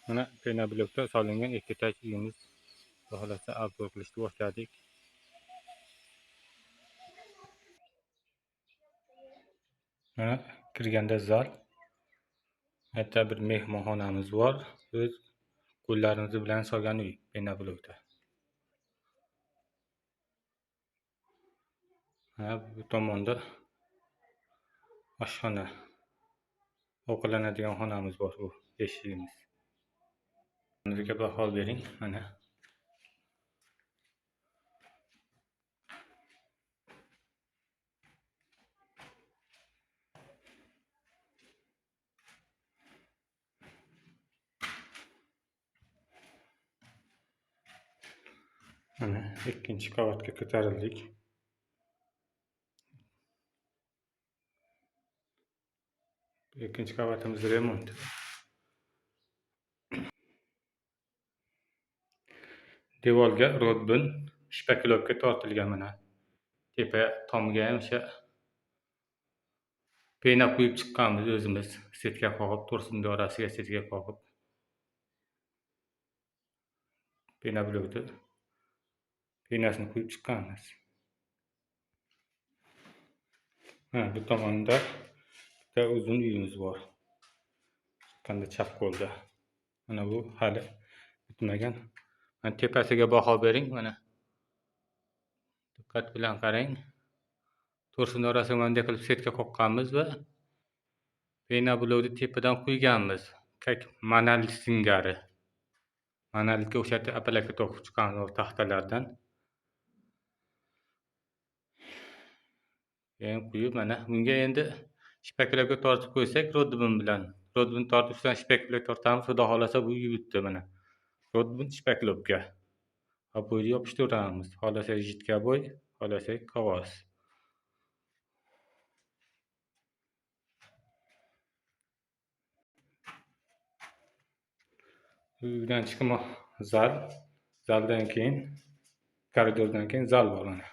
Mana penoblokda solingan ikkita uyimiz xohlasa obzor qilishni boshladik. Mana kirganda zal, hatta bir mehmonxonamiz bor. O'z qo'llarimiz bilan solgan uy penoblokda. Mana bu tomonda oshxona, ovqatlanadigan xonamiz bor, bu eshigimiz. Bizga baho bering, mana. Mana ikkinchi qavatga ko'tarildik. Ikkinchi qavatimiz remont. Devorga rodbin shpakilovka tortilgan mana. Tepa tomga ham o'sha pena quyib chiqqanmiz o'zimiz. Setka qoqib, to'rsinni orasiga setka qoqib. Penoblokda penasini quyib chiqqanmiz. Bu tomonda bitta uzun uyimiz bor. Chiqqanda chap qo'lda. Mana bu hali bitmagan. Mana tepasiga baho bering, mana. Diqqat bilan qarang. To'rsin orasiga bunday qilib setka qoqqanmiz va penoblokni tepadan quyganmiz. Monolит singari. Monolitga o'xshatib apalakka to'qib chiqqanmiz taxtalardan. Keyin quyib mana bunga endi shpakilovka tortib qo'ysak rodbin bilan. Rodbin tortib ustidan shpakilovka tortamiz, xudo xolasa bu uy bitdi mana. Rodbin shpakilovka. Bo'yni yopishtiramiz. Xolasa jidka bo'y, xolasa qog'oz. Uydan chiqib zal, zaldan keyin koridordan keyin zal bor mana.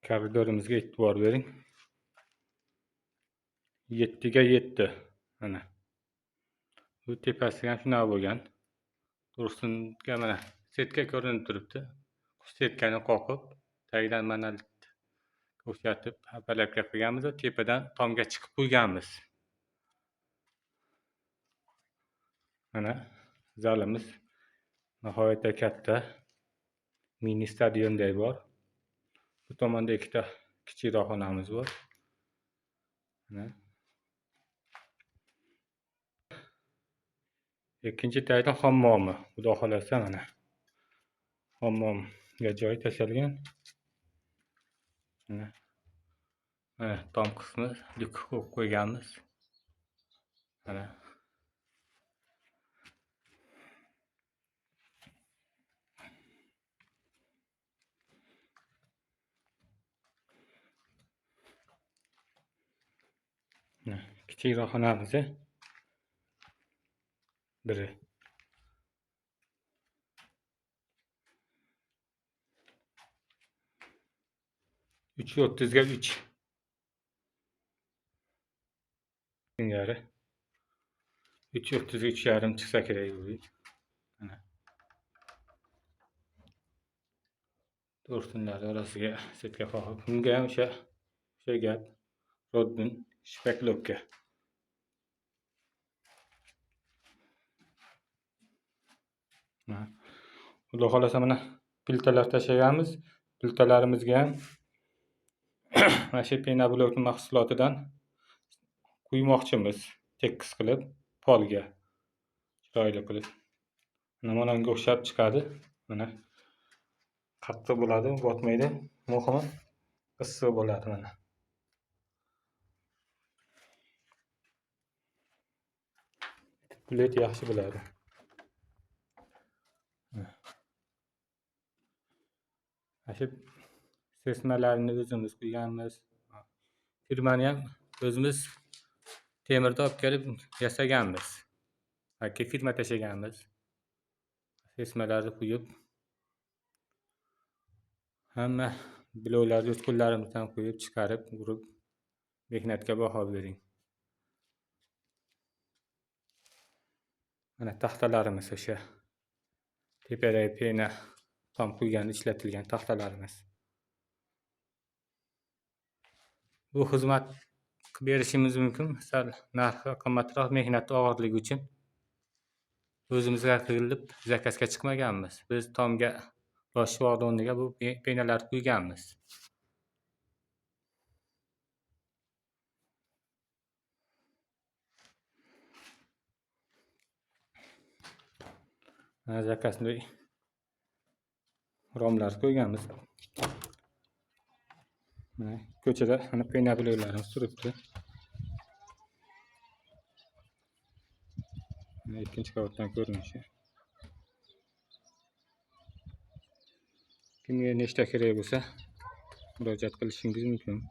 Koridorimizga e'tibor bering. 7 ga 7 mana. Bu tepasi ham shunaqa bo'lgan. To'rsinga mana setka ko'rinib turibdi. Setkani qoqib, tagidan monolit o'xshatib apalakka qilganmiz va tepadan tomga chiqib qo'yganmiz. Mana zalimiz nihoyatda katta. Mini stadionday bor. Bu tomonda ikkita kichikroq xonamiz bor. Mana ikkinchi tayda hammomi. Xudo xolasa mana. Hammomga joy tashalgan. Mana tom qismi dik qo'yib qo'yganmiz. Mana kichikroq xonamiz biri. 3.30 ga 3 singari. 3.30 ga 3.5 chiqsa kerak bu. Mana to'rsinlar orasiga setka qoqib. Bunga ham o'sha gap rodbin shpakilovka. Xudo xolasa mana piltalar tashlaganmiz. Piltalarimizga ham mana shu penoblokni mahsulotidan quymoqchimiz. Tekis qilib polga chiroyli qilib. Mana bunga o'xshab chiqadi. Mana qattiq bo'ladi, botmaydi. Muhimi issiq bo'ladi mana. Plet yaxshi bo'ladi. Shu sesmalarni o'zimiz quyganmiz. Firmani ham o'zimiz temirda olib kelib yasaganmiz. Yoki firma tashlaganmiz. Sesmalarni quyib hamma bloklarni o'z qo'llarimizdan quyib chiqarib, urib mehnatga baho bering. Mana taxtalarimiz o'sha tepadagi pena tom quygan ishlatilgan taxtalarimiz. Bu xizmat qilib berishimiz mumkin. Sal narxi qimmatroq, mehnati og'irligi uchun o'zimizga qilib zakazga chiqmaganmiz. Biz tomga loshivor o'rniga bu penalarni quyganmiz. Mana zakasni romlar qo'yganmiz. Mana ko'chada mana pena bloklarimiz turibdi. Mana ikkinchi qavatdan ko'rinishi. Kimga nechta kerak bo'lsa murojaat qilishingiz mumkin.